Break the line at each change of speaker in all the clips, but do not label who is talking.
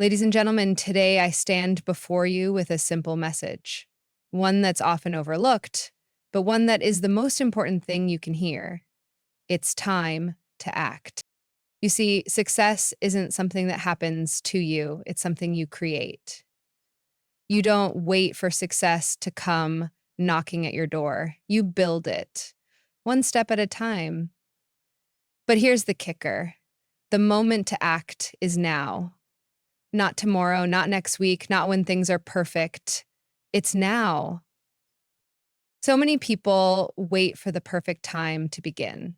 Ladies and gentlemen, today I stand before you with a simple message, one that's often overlooked, but one that is the most important thing you can hear. It's time to act. You see, success isn't something that happens to you, it's something you create. You don't wait for success to come knocking at your door, you build it, one step at a time. But here's the kicker: the moment to act is now. Not tomorrow, not next week, not when things are perfect. It's now. So many people wait for the perfect time to begin.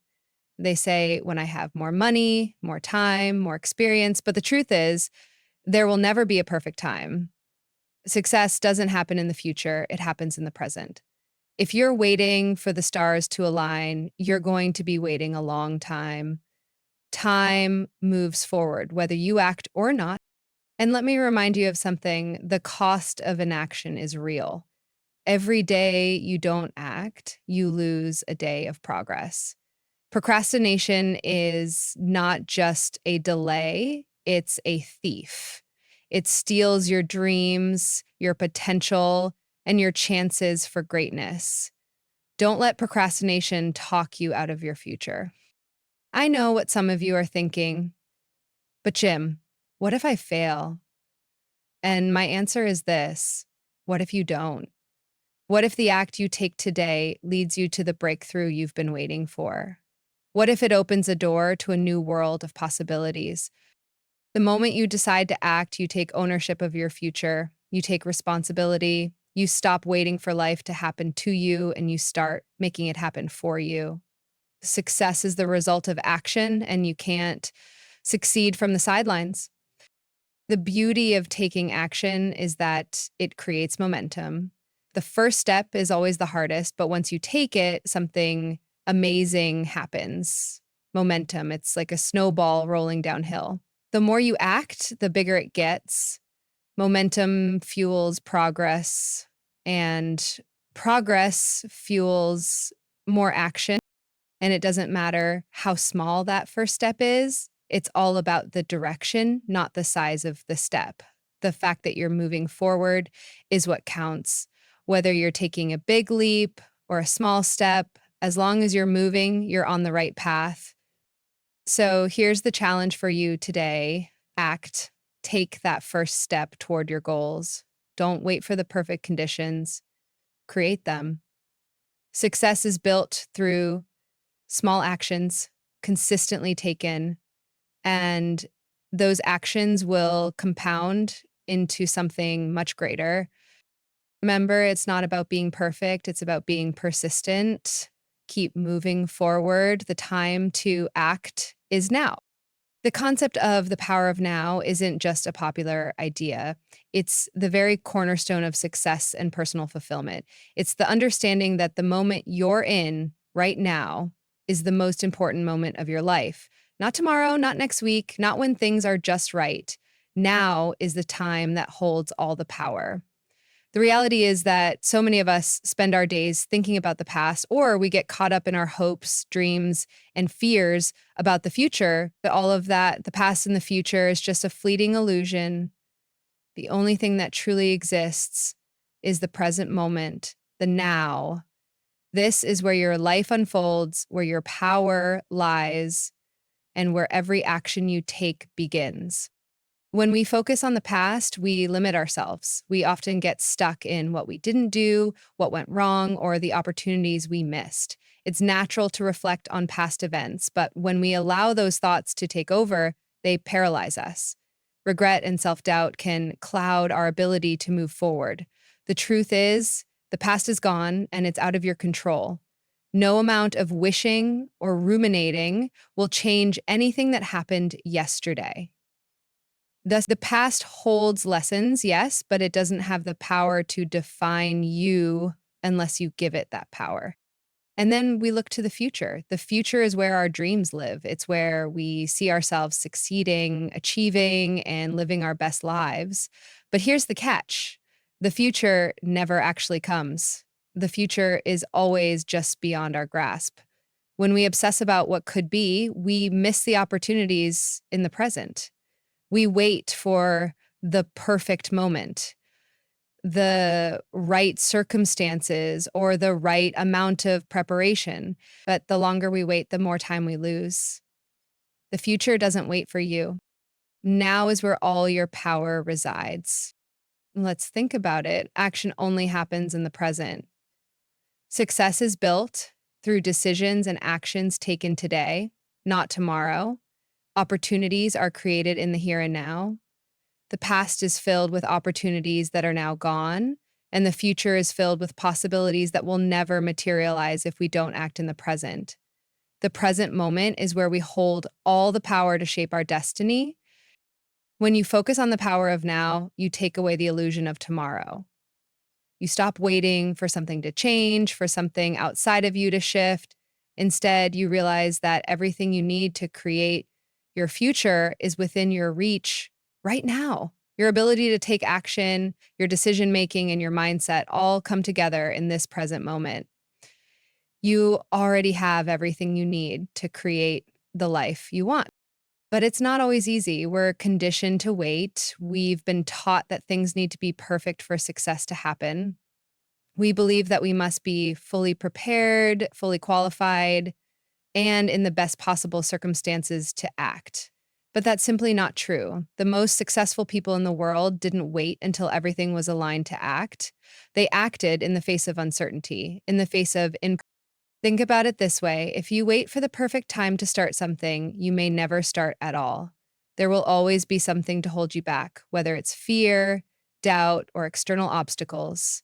They say, when I have more money, more time, more experience. But the truth is, there will never be a perfect time. Success doesn't happen in the future, it happens in the present. If you're waiting for the stars to align, you're going to be waiting a long time. Time moves forward, whether you act or not. And let me remind you of something: the cost of inaction is real. Every day you don't act, you lose a day of progress. Procrastination is not just a delay, it's a thief. It steals your dreams, your potential, and your chances for greatness. Don't let procrastination talk you out of your future. I know what some of you are thinking, but Jim, what if I fail? And my answer is this: what if you don't? What if the act you take today leads you to the breakthrough you've been waiting for? What if it opens a door to a new world of possibilities? The moment you decide to act, you take ownership of your future, you take responsibility, you stop waiting for life to happen to you, and you start making it happen for you. Success is the result of action, and you can't succeed from the sidelines. The beauty of taking action is that it creates momentum. The first step is always the hardest, but once you take it, something amazing happens. Momentum, it's like a snowball rolling downhill. The more you act, the bigger it gets. Momentum fuels progress, and progress fuels more action. And it doesn't matter how small that first step is. It's all about the direction, not the size of the step. The fact that you're moving forward is what counts. Whether you're taking a big leap or a small step, as long as you're moving, you're on the right path. So here's the challenge for you today: act. Take that first step toward your goals. Don't wait for the perfect conditions. Create them. Success is built through small actions consistently taken, and those actions will compound into something much greater. Remember, it's not about being perfect, it's about being persistent. Keep moving forward. The time to act is now. The concept of the power of now isn't just a popular idea. It's the very cornerstone of success and personal fulfillment. It's the understanding that the moment you're in right now is the most important moment of your life. Not tomorrow, not next week, not when things are just right. Now is the time that holds all the power. The reality is that so many of us spend our days thinking about the past, or we get caught up in our hopes, dreams, and fears about the future. But all of that, the past and the future, is just a fleeting illusion. The only thing that truly exists is the present moment, the now. This is where your life unfolds, where your power lies, and where every action you take begins. When we focus on the past, we limit ourselves. We often get stuck in what we didn't do, what went wrong, or the opportunities we missed. It's natural to reflect on past events, but when we allow those thoughts to take over, they paralyze us. Regret and self-doubt can cloud our ability to move forward. The truth is, the past is gone and it's out of your control. No amount of wishing or ruminating will change anything that happened yesterday. Thus, the past holds lessons, yes, but it doesn't have the power to define you unless you give it that power. And then we look to the future. The future is where our dreams live. It's where we see ourselves succeeding, achieving, and living our best lives. But here's the catch: the future never actually comes. The future is always just beyond our grasp. When we obsess about what could be, we miss the opportunities in the present. We wait for the perfect moment, the right circumstances, or the right amount of preparation. But the longer we wait, the more time we lose. The future doesn't wait for you. Now is where all your power resides. Let's think about it. Action only happens in the present. Success is built through decisions and actions taken today, not tomorrow. Opportunities are created in the here and now. The past is filled with opportunities that are now gone, and the future is filled with possibilities that will never materialize if we don't act in the present. The present moment is where we hold all the power to shape our destiny. When you focus on the power of now, you take away the illusion of tomorrow. You stop waiting for something to change, for something outside of you to shift. Instead, you realize that everything you need to create your future is within your reach right now. Your ability to take action, your decision making, and your mindset all come together in this present moment. You already have everything you need to create the life you want. But it's not always easy. We're conditioned to wait. We've been taught that things need to be perfect for success to happen. We believe that we must be fully prepared, fully qualified, and in the best possible circumstances to act. But that's simply not true. The most successful people in the world didn't wait until everything was aligned to act. They acted in the face of uncertainty, in the face of Think about it this way. If you wait for the perfect time to start something, you may never start at all. There will always be something to hold you back, whether it's fear, doubt, or external obstacles.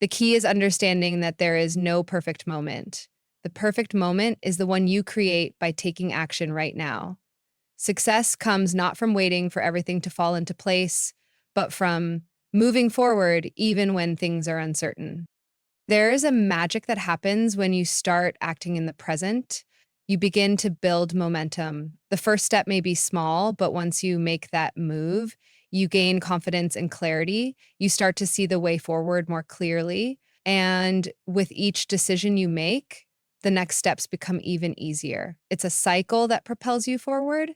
The key is understanding that there is no perfect moment. The perfect moment is the one you create by taking action right now. Success comes not from waiting for everything to fall into place, but from moving forward even when things are uncertain. There is a magic that happens when you start acting in the present. You begin to build momentum. The first step may be small, but once you make that move, you gain confidence and clarity. You start to see the way forward more clearly. And with each decision you make, the next steps become even easier. It's a cycle that propels you forward.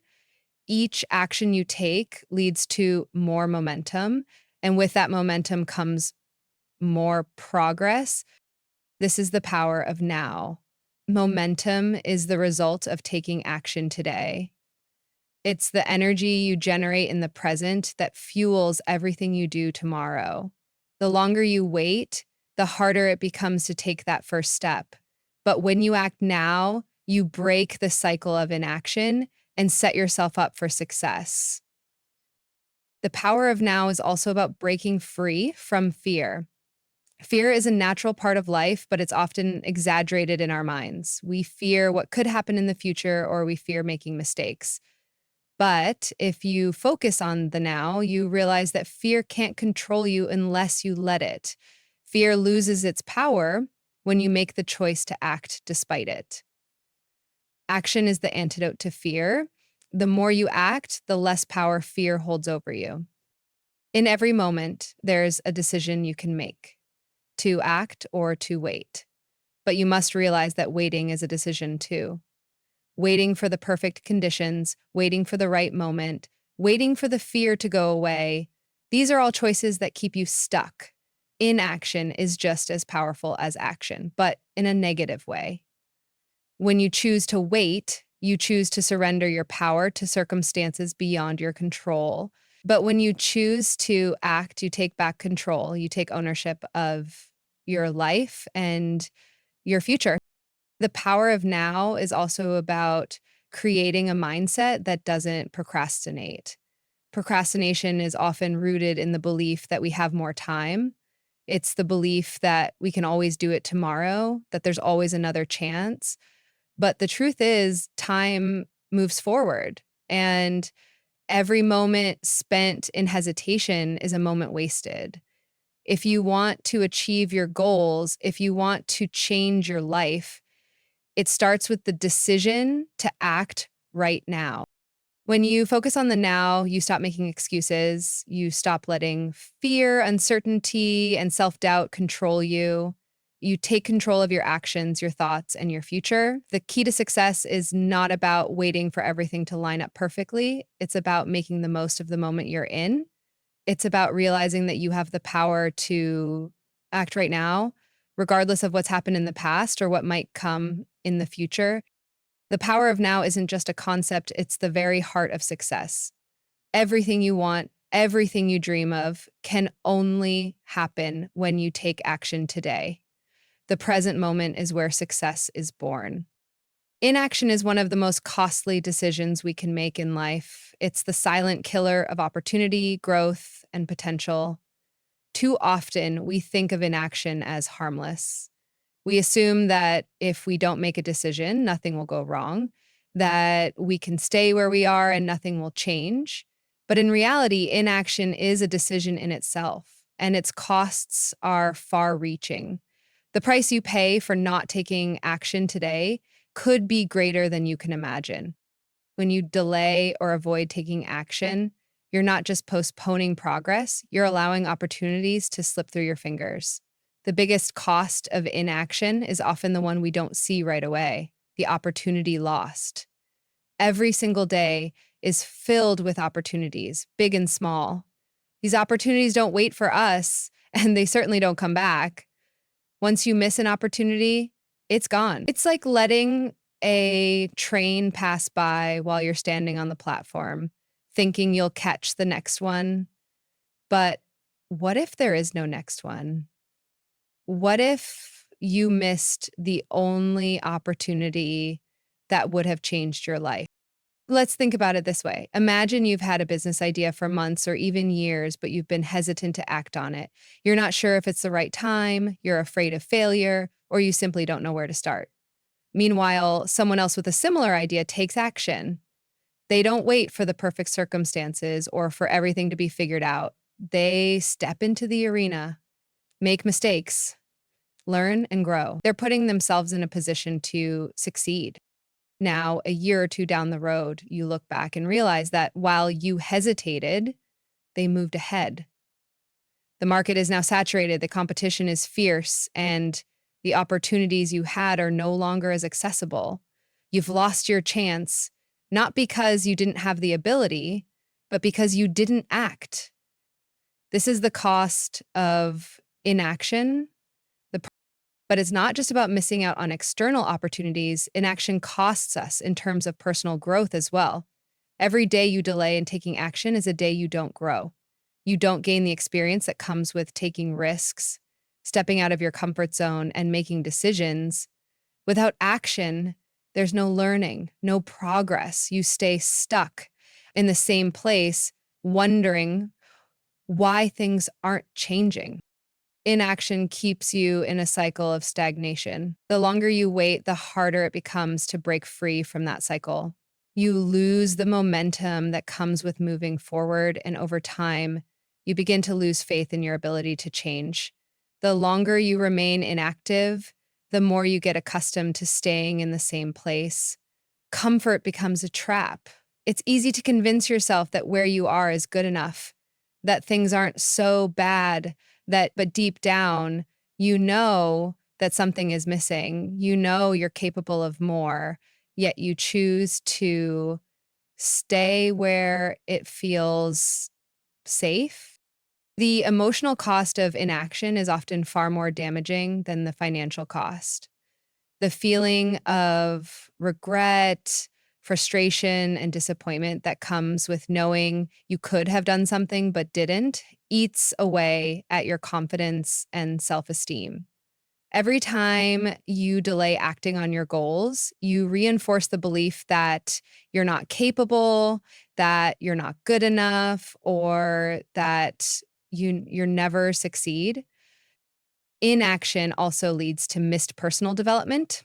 Each action you take leads to more momentum. And with that momentum comes more progress. This is the power of now. Momentum is the result of taking action today. It's the energy you generate in the present that fuels everything you do tomorrow. The longer you wait, the harder it becomes to take that first step. But when you act now, you break the cycle of inaction and set yourself up for success. The power of now is also about breaking free from fear. Fear is a natural part of life, but it's often exaggerated in our minds. We fear what could happen in the future, or we fear making mistakes. But if you focus on the now, you realize that fear can't control you unless you let it. Fear loses its power when you make the choice to act despite it. Action is the antidote to fear. The more you act, the less power fear holds over you. In every moment, there's a decision you can make: to act or to wait. But you must realize that waiting is a decision too. Waiting for the perfect conditions, waiting for the right moment, waiting for the fear to go away. These are all choices that keep you stuck. Inaction is just as powerful as action, but in a negative way. When you choose to wait, you choose to surrender your power to circumstances beyond your control. But when you choose to act, you take back control. You take ownership of your life and your future. The power of now is also about creating a mindset that doesn't procrastinate. Procrastination is often rooted in the belief that we have more time. It's the belief that we can always do it tomorrow, that there's always another chance. But the truth is, time moves forward, and every moment spent in hesitation is a moment wasted. If you want to achieve your goals, if you want to change your life, it starts with the decision to act right now. When you focus on the now, you stop making excuses. You stop letting fear, uncertainty, and self-doubt control you. You take control of your actions, your thoughts, and your future. The key to success is not about waiting for everything to line up perfectly. It's about making the most of the moment you're in. It's about realizing that you have the power to act right now, regardless of what's happened in the past or what might come in the future. The power of now isn't just a concept, it's the very heart of success. Everything you want, everything you dream of can only happen when you take action today. The present moment is where success is born. Inaction is one of the most costly decisions we can make in life. It's the silent killer of opportunity, growth, and potential. Too often, we think of inaction as harmless. We assume that if we don't make a decision, nothing will go wrong, that we can stay where we are and nothing will change. But in reality, inaction is a decision in itself, and its costs are far reaching. The price you pay for not taking action today could be greater than you can imagine. When you delay or avoid taking action, you're not just postponing progress, you're allowing opportunities to slip through your fingers. The biggest cost of inaction is often the one we don't see right away, the opportunity lost. Every single day is filled with opportunities, big and small. These opportunities don't wait for us, and they certainly don't come back. Once you miss an opportunity, it's gone. It's like letting a train pass by while you're standing on the platform, thinking you'll catch the next one. But what if there is no next one? What if you missed the only opportunity that would have changed your life? Let's think about it this way. Imagine you've had a business idea for months or even years, but you've been hesitant to act on it. You're not sure if it's the right time, you're afraid of failure, or you simply don't know where to start. Meanwhile, someone else with a similar idea takes action. They don't wait for the perfect circumstances or for everything to be figured out. They step into the arena, make mistakes, learn and grow. They're putting themselves in a position to succeed. Now, a year or two down the road, you look back and realize that while you hesitated, they moved ahead. The market is now saturated, the competition is fierce, and the opportunities you had are no longer as accessible. You've lost your chance, not because you didn't have the ability, but because you didn't act. This is the cost of inaction. But it's not just about missing out on external opportunities. Inaction costs us in terms of personal growth as well. Every day you delay in taking action is a day you don't grow. You don't gain the experience that comes with taking risks, stepping out of your comfort zone, and making decisions. Without action, there's no learning, no progress. You stay stuck in the same place, wondering why things aren't changing. Inaction keeps you in a cycle of stagnation. The longer you wait, the harder it becomes to break free from that cycle. You lose the momentum that comes with moving forward, and over time, you begin to lose faith in your ability to change. The longer you remain inactive, the more you get accustomed to staying in the same place. Comfort becomes a trap. It's easy to convince yourself that where you are is good enough, that things aren't so bad, but deep down, you know that something is missing. You know you're capable of more, yet you choose to stay where it feels safe. The emotional cost of inaction is often far more damaging than the financial cost. The feeling of regret, frustration, and disappointment that comes with knowing you could have done something but didn't eats away at your confidence and self-esteem. Every time you delay acting on your goals, you reinforce the belief that you're not capable, that you're not good enough, or that you're never succeed. Inaction also leads to missed personal development.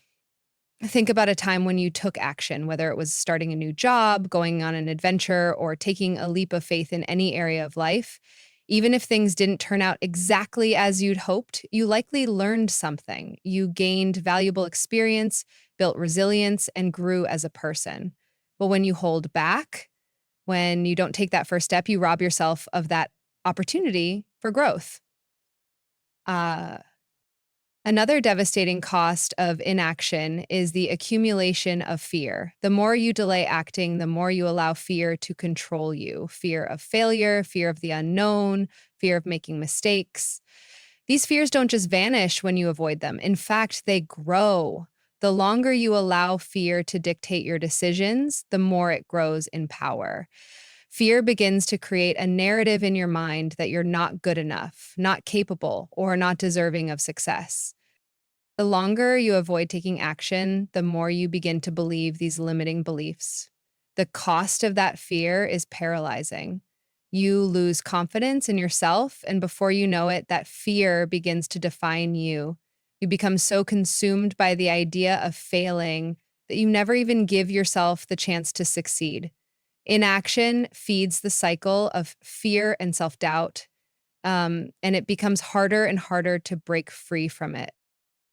Think about a time when you took action, whether it was starting a new job, going on an adventure, or taking a leap of faith in any area of life. Even if things didn't turn out exactly as you'd hoped, you likely learned something. You gained valuable experience, built resilience, and grew as a person. But when you hold back, when you don't take that first step, you rob yourself of that opportunity for growth. Uh, Another devastating cost of inaction is the accumulation of fear. The more you delay acting, the more you allow fear to control you. Fear of failure, fear of the unknown, fear of making mistakes. These fears don't just vanish when you avoid them. In fact, they grow. The longer you allow fear to dictate your decisions, the more it grows in power. Fear begins to create a narrative in your mind that you're not good enough, not capable, or not deserving of success. The longer you avoid taking action, the more you begin to believe these limiting beliefs. The cost of that fear is paralyzing. You lose confidence in yourself, and before you know it, that fear begins to define you. You become so consumed by the idea of failing that you never even give yourself the chance to succeed. Inaction feeds the cycle of fear and self doubt, and it becomes harder and harder to break free from it.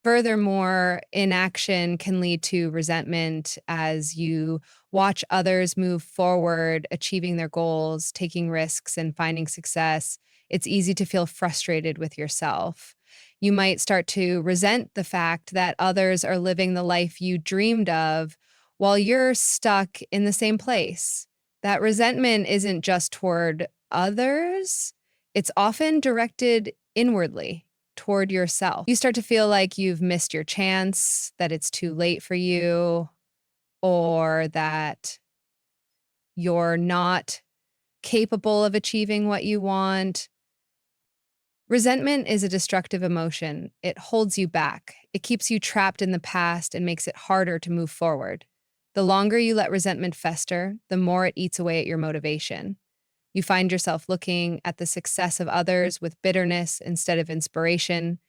Furthermore, inaction can lead to resentment as you watch others move forward, achieving their goals, taking risks, and finding success. It's easy to feel frustrated with yourself. You might start to resent the fact that others are living the life you dreamed of while you're stuck in the same place. That resentment isn't just toward others, it's often directed inwardly toward yourself. You start to feel like you've missed your chance, that it's too late for you, or that you're not capable of achieving what you want. Resentment is a destructive emotion. It holds you back. It keeps you trapped in the past and makes it harder to move forward. The longer you let resentment fester, the more it eats away at your motivation. You find yourself looking at the success of others with bitterness instead of inspiration.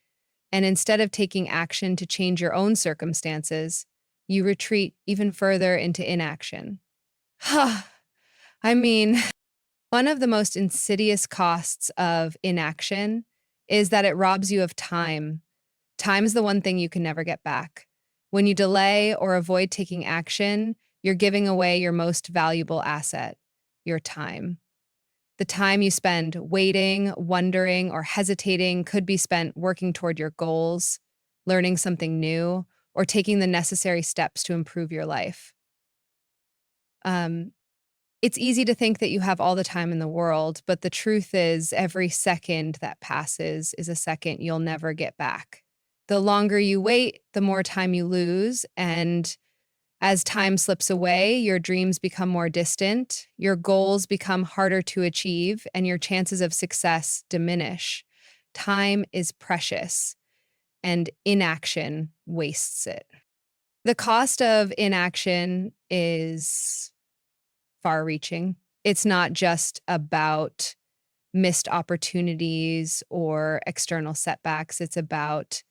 And instead of taking action to change your own circumstances, you retreat even further into inaction. I mean, one of the most insidious costs of inaction is that it robs you of time. Time is the one thing you can never get back. When you delay or avoid taking action, you're giving away your most valuable asset, your time. The time you spend waiting, wondering, or hesitating could be spent working toward your goals, learning something new, or taking the necessary steps to improve your life. Um, it's easy to think that you have all the time in the world, but the truth is, every second that passes is a second you'll never get back. The longer you wait, the more time you lose, and as time slips away, your dreams become more distant, your goals become harder to achieve, and your chances of success diminish. Time is precious, and inaction wastes it. The cost of inaction is far reaching. It's not just about missed opportunities or external setbacks, it's about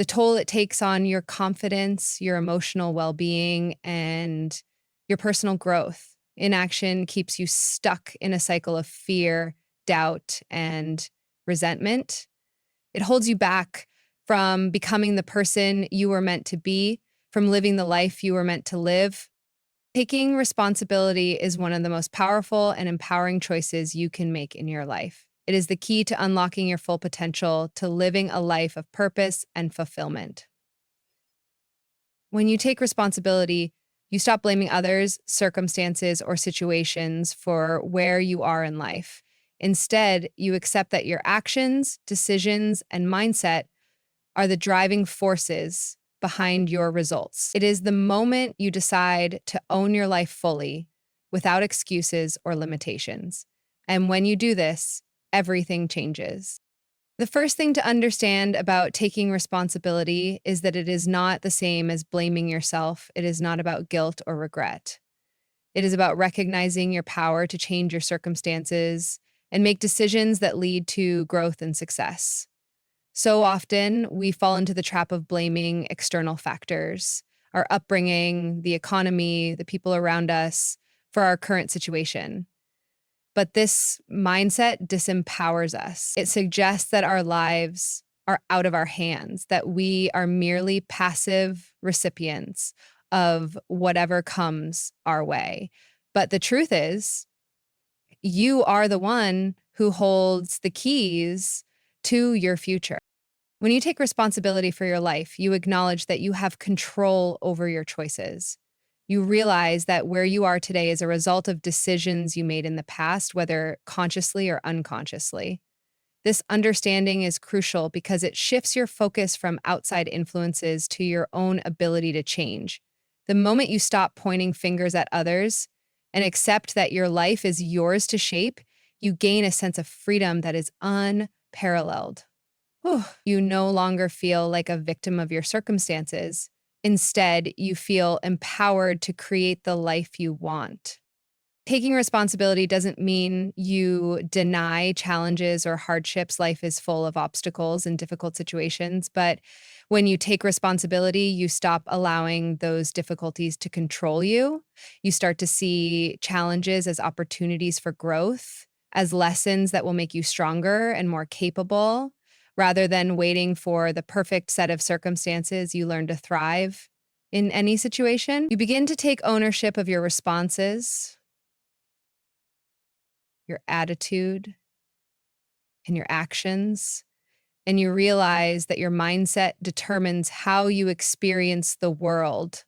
the toll it takes on your confidence, your emotional well being, and your personal growth. Inaction keeps you stuck in a cycle of fear, doubt, and resentment. It holds you back from becoming the person you were meant to be, from living the life you were meant to live. Taking responsibility is one of the most powerful and empowering choices you can make in your life. It is the key to unlocking your full potential, to living a life of purpose and fulfillment. When you take responsibility, you stop blaming others, circumstances, or situations for where you are in life. Instead, you accept that your actions, decisions, and mindset are the driving forces behind your results. It is the moment you decide to own your life fully, without excuses or limitations. And when you do this, everything changes. The first thing to understand about taking responsibility is that it is not the same as blaming yourself. It is not about guilt or regret. It is about recognizing your power to change your circumstances and make decisions that lead to growth and success. So often, we fall into the trap of blaming external factors, our upbringing, the economy, the people around us, for our current situation. But this mindset disempowers us. It suggests that our lives are out of our hands, that we are merely passive recipients of whatever comes our way. But the truth is, you are the one who holds the keys to your future. When you take responsibility for your life, you acknowledge that you have control over your choices. You realize that where you are today is a result of decisions you made in the past, whether consciously or unconsciously. This understanding is crucial because it shifts your focus from outside influences to your own ability to change. The moment you stop pointing fingers at others and accept that your life is yours to shape, you gain a sense of freedom that is unparalleled. Whew. You no longer feel like a victim of your circumstances. Instead, you feel empowered to create the life you want. Taking responsibility doesn't mean you deny challenges or hardships. Life is full of obstacles and difficult situations. But when you take responsibility, you stop allowing those difficulties to control you. You start to see challenges as opportunities for growth, as lessons that will make you stronger and more capable. Rather than waiting for the perfect set of circumstances, you learn to thrive in any situation. You begin to take ownership of your responses, your attitude, and your actions. And you realize that your mindset determines how you experience the world.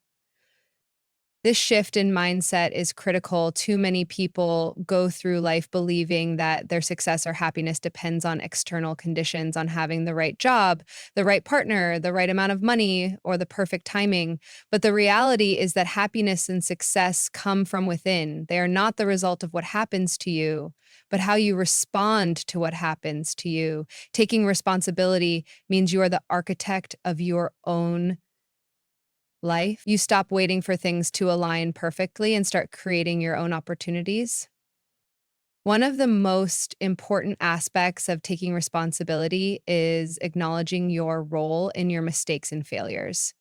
This shift in mindset is critical. Too many people go through life believing that their success or happiness depends on external conditions, on having the right job, the right partner, the right amount of money, or the perfect timing. But the reality is that happiness and success come from within. They are not the result of what happens to you, but how you respond to what happens to you. Taking responsibility means you are the architect of your own life. You stop waiting for things to align perfectly and start creating your own opportunities. One of the most important aspects of taking responsibility is acknowledging your role in your mistakes and failures.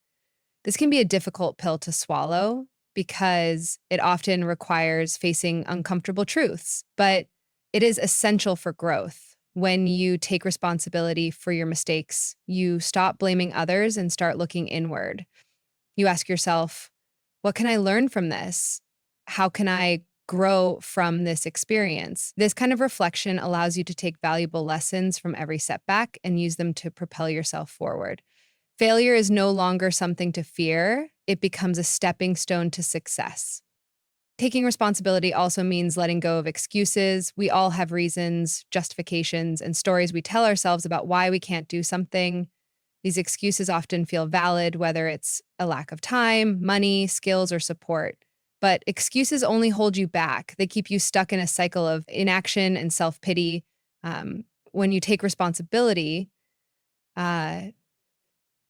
This can be a difficult pill to swallow because it often requires facing uncomfortable truths, but it is essential for growth. When you take responsibility for your mistakes, you stop blaming others and start looking inward. You ask yourself, what can I learn from this? How can I grow from this experience? This kind of reflection allows you to take valuable lessons from every setback and use them to propel yourself forward. Failure is no longer something to fear, it becomes a stepping stone to success. Taking responsibility also means letting go of excuses. We all have reasons, justifications, and stories we tell ourselves about why we can't do something. These excuses often feel valid, whether it's a lack of time, money, skills, or support. But excuses only hold you back. They keep you stuck in a cycle of inaction and self-pity. When you take responsibility, uh,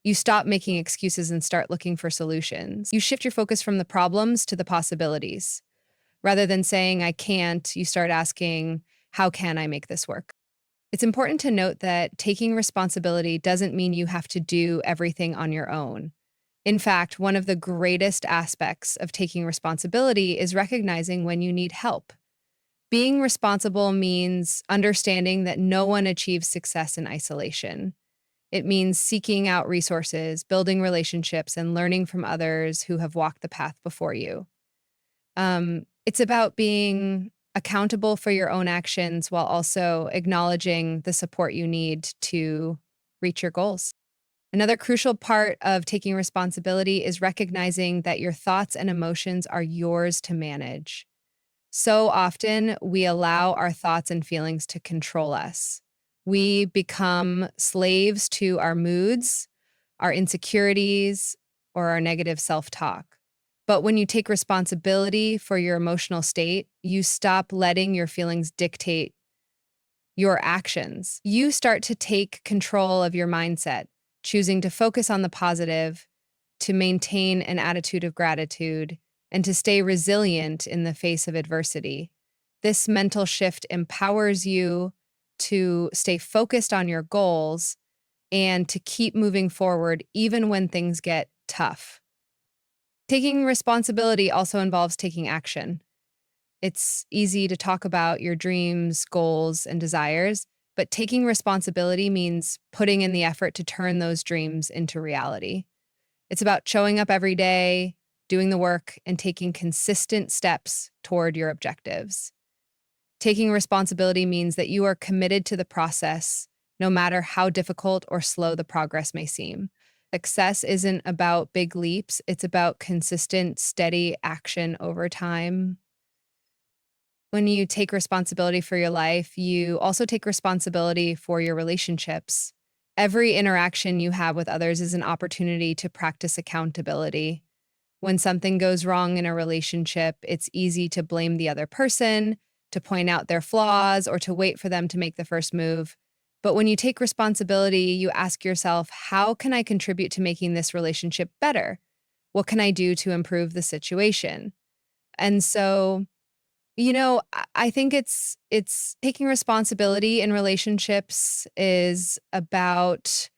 you stop making excuses and start looking for solutions. You shift your focus from the problems to the possibilities. Rather than saying, I can't, you start asking, how can I make this work? It's important to note that taking responsibility doesn't mean you have to do everything on your own. In fact, one of the greatest aspects of taking responsibility is recognizing when you need help. Being responsible means understanding that no one achieves success in isolation. It means seeking out resources, building relationships, and learning from others who have walked the path before you. It's about being accountable for your own actions while also acknowledging the support you need to reach your goals. Another crucial part of taking responsibility is recognizing that your thoughts and emotions are yours to manage. So often, we allow our thoughts and feelings to control us. We become slaves to our moods, our insecurities, or our negative self talk. But when you take responsibility for your emotional state, you stop letting your feelings dictate your actions. You start to take control of your mindset, choosing to focus on the positive, to maintain an attitude of gratitude, and to stay resilient in the face of adversity. This mental shift empowers you to stay focused on your goals and to keep moving forward even when things get tough. Taking responsibility also involves taking action. It's easy to talk about your dreams, goals, and desires, but taking responsibility means putting in the effort to turn those dreams into reality. It's about showing up every day, doing the work, and taking consistent steps toward your objectives. Taking responsibility means that you are committed to the process, no matter how difficult or slow the progress may seem. Success isn't about big leaps, it's about consistent, steady action over time. When you take responsibility for your life, you also take responsibility for your relationships. Every interaction you have with others is an opportunity to practice accountability. When something goes wrong in a relationship, it's easy to blame the other person, to point out their flaws, or to wait for them to make the first move. But when you take responsibility, you ask yourself, how can I contribute to making this relationship better? What can I do to improve the situation? And so, I think it's taking responsibility in relationships is about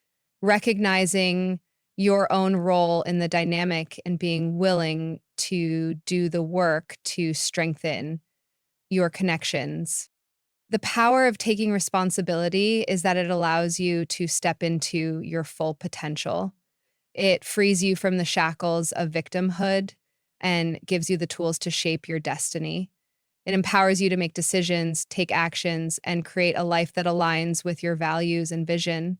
recognizing your own role in the dynamic and being willing to do the work to strengthen your connections. The power of taking responsibility is that it allows you to step into your full potential. It frees you from the shackles of victimhood and gives you the tools to shape your destiny. It empowers you to make decisions, take actions, and create a life that aligns with your values and vision.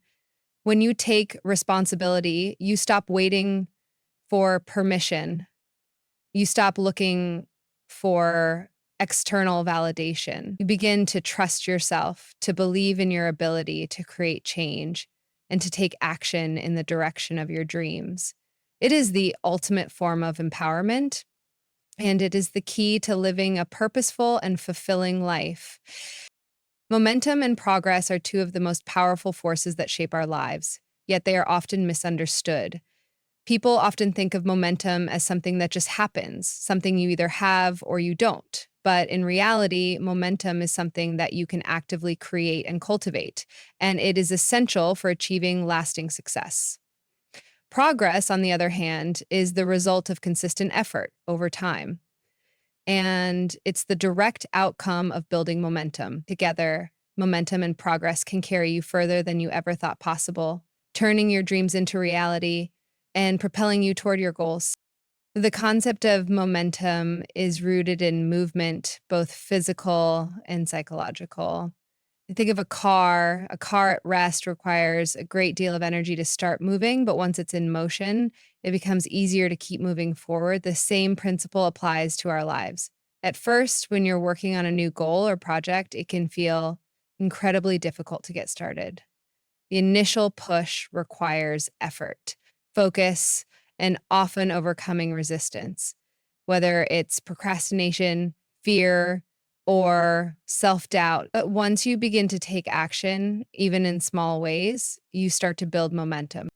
When you take responsibility, you stop waiting for permission. You stop looking for external validation. You begin to trust yourself, to believe in your ability to create change, and to take action in the direction of your dreams. It is the ultimate form of empowerment, and it is the key to living a purposeful and fulfilling life. Momentum and progress are two of the most powerful forces that shape our lives, yet they are often misunderstood. People often think of momentum as something that just happens, something you either have or you don't. But in reality, momentum is something that you can actively create and cultivate, and it is essential for achieving lasting success. Progress, on the other hand, is the result of consistent effort over time. And it's the direct outcome of building momentum. Together, momentum and progress can carry you further than you ever thought possible, turning your dreams into reality and propelling you toward your goals. The concept of momentum is rooted in movement, both physical and psychological. Think of a car. A car at rest requires a great deal of energy to start moving, but once it's in motion, it becomes easier to keep moving forward. The same principle applies to our lives. At first, when you're working on a new goal or project, it can feel incredibly difficult to get started. The initial push requires effort, focus, and often overcoming resistance, whether it's procrastination, fear, or self doubt. But once you begin to take action, even in small ways, you start to build momentum.